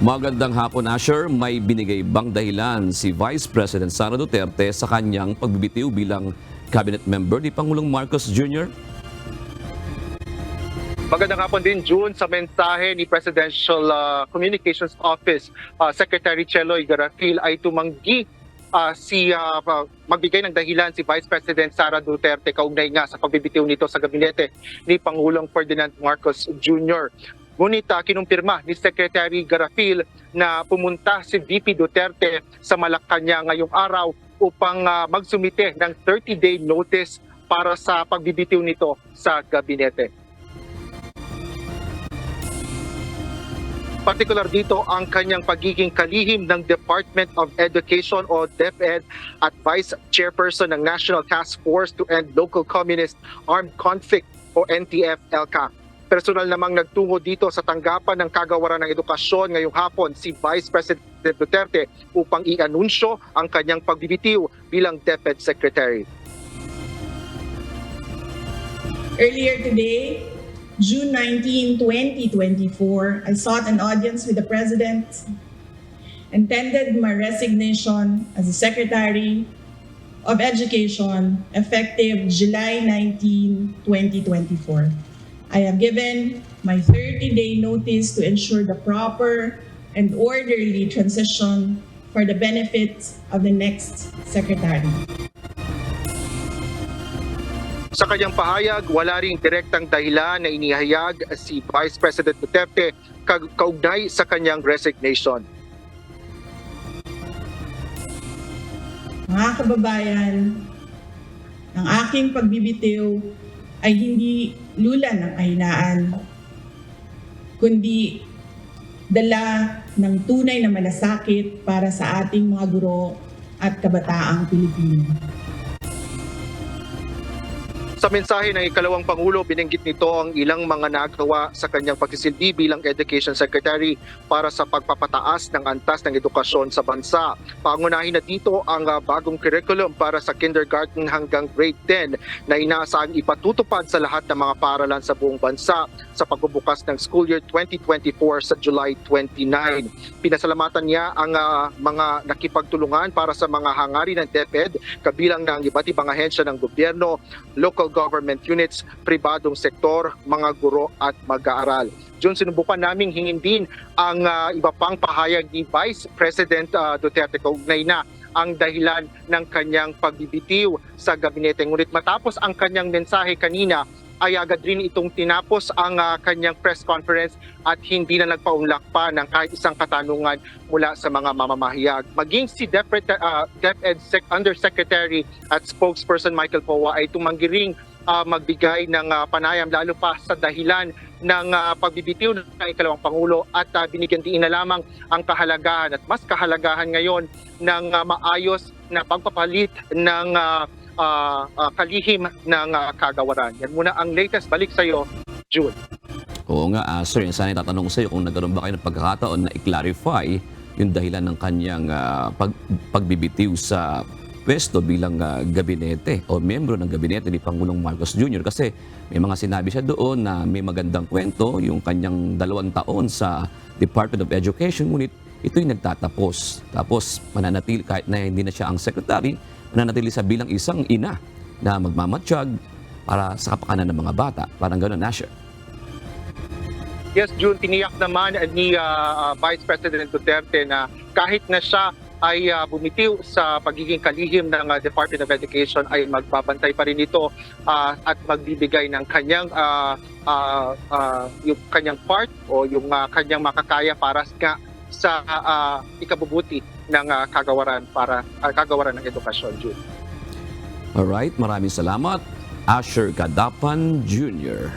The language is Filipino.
Magandang hapon, Asher. May binigay bang dahilan si Vice President Sara Duterte sa kanyang pagbibitiw bilang cabinet member ni Pangulong Marcos Jr.? Magandang hapon din, June. Sa mensahe ni Presidential Communications Office, Secretary Cheloy Garafil ay tumanggi magbigay ng dahilan si Vice President Sara Duterte kaugnay nga sa pagbibitiw nito sa gabinete ni Pangulong Ferdinand Marcos Jr. Ngunit kinumpirma ni Secretary Garafil na pumunta si VP Duterte sa Malacanang ngayong araw upang magsumite ng 30-day notice para sa pagbibitiw nito sa gabinete. Partikular dito ang kanyang pagiging kalihim ng Department of Education o DepEd at Vice Chairperson ng National Task Force to End Local Communist Armed Conflict o NTF-ELCA. Personal namang nagtungo dito sa tanggapan ng Kagawaran ng Edukasyon ngayong hapon si Vice President Duterte upang i-anunsyo ang kanyang pagbibitiw bilang DepEd Secretary. Earlier today, June 19, 2024, I sought an audience with the President and tendered my resignation as the Secretary of Education effective July 19, 2024. I have given my 30-day notice to ensure the proper and orderly transition for the benefit of the next Secretary. Sa kanyang pahayag, wala ring direktang dahilan na inihayag si Vice President Duterte kaugnay sa kanyang resignation. Mga kababayan, ang aking pagbibitiw ay hindi lula ng kahinaan, kundi dala ng tunay na malasakit para sa ating mga guro at kabataang Pilipino. Sa mensahe ng ikalawang Pangulo, binanggit nito ang ilang mga nagawa sa kanyang pagsisilbi bilang Education Secretary para sa pagpapataas ng antas ng edukasyon sa bansa. Pangunahin na dito ang bagong curriculum para sa kindergarten hanggang grade 10 na inaasahang ipatutupad sa lahat ng mga paaralan sa buong bansa sa pagbubukas ng school year 2024 sa July 29. Pinasalamatan niya ang mga nakipagtulungan para sa mga hangarin ng DepEd, kabilang ng iba't ibang ahensya ng gobyerno, local government units, pribadong sektor, mga guro at mag-aaral. Diyon sinubukan naming hingin din ang iba pang pahayag ni Vice President Duterte kaugnay na ang dahilan ng kanyang pagbibitiw sa gabinete. Ngunit matapos ang kanyang mensahe kanina, ay agad rin itong tinapos ang kanyang press conference at hindi na nagpaunlak pa ng kahit isang katanungan mula sa mga mamamahayag. Maging si DepEd Undersecretary at Spokesperson Michael Powa ay tumanggi ring magbigay ng panayam lalo pa sa dahilan ng pagbibitiw ng ikalawang Pangulo at binigyan din na lamang ang kahalagahan at mas kahalagahan ngayon ng maayos na pagpapalit ng kalihim ng kagawaran. Yan muna ang latest. Balik sa iyo, June. Oo nga, sir, sana itatanong sa iyo kung nagkaroon ba kayo ng pagkakataon na i-clarify yung dahilan ng kanyang pagbibitiw sa pwesto bilang gabinete o membro ng gabinete ni Pangulong Marcos Jr. Kasi may mga sinabi siya doon na may magandang kwento yung kanyang 2 taon sa Department of Education, ngunit ito'y nagtatapos. Tapos mananatili kahit na hindi na siya ang secretary, mananatili sa bilang isang ina na magmamatsyag para sa kapakanan ng mga bata. Parang gano'n, Asher. Yes, June, tiniyak naman ni Vice President Duterte na kahit na siya ay bumitiw sa pagiging kalihim ng Department of Education ay magbabantay pa rin ito at magbibigay ng kanyang yung kanyang part o yung kanyang makakaya para sa ikabubuti ng kagawaran ng edukasyon, June. Alright, maraming salamat, Asher Gadapan Jr.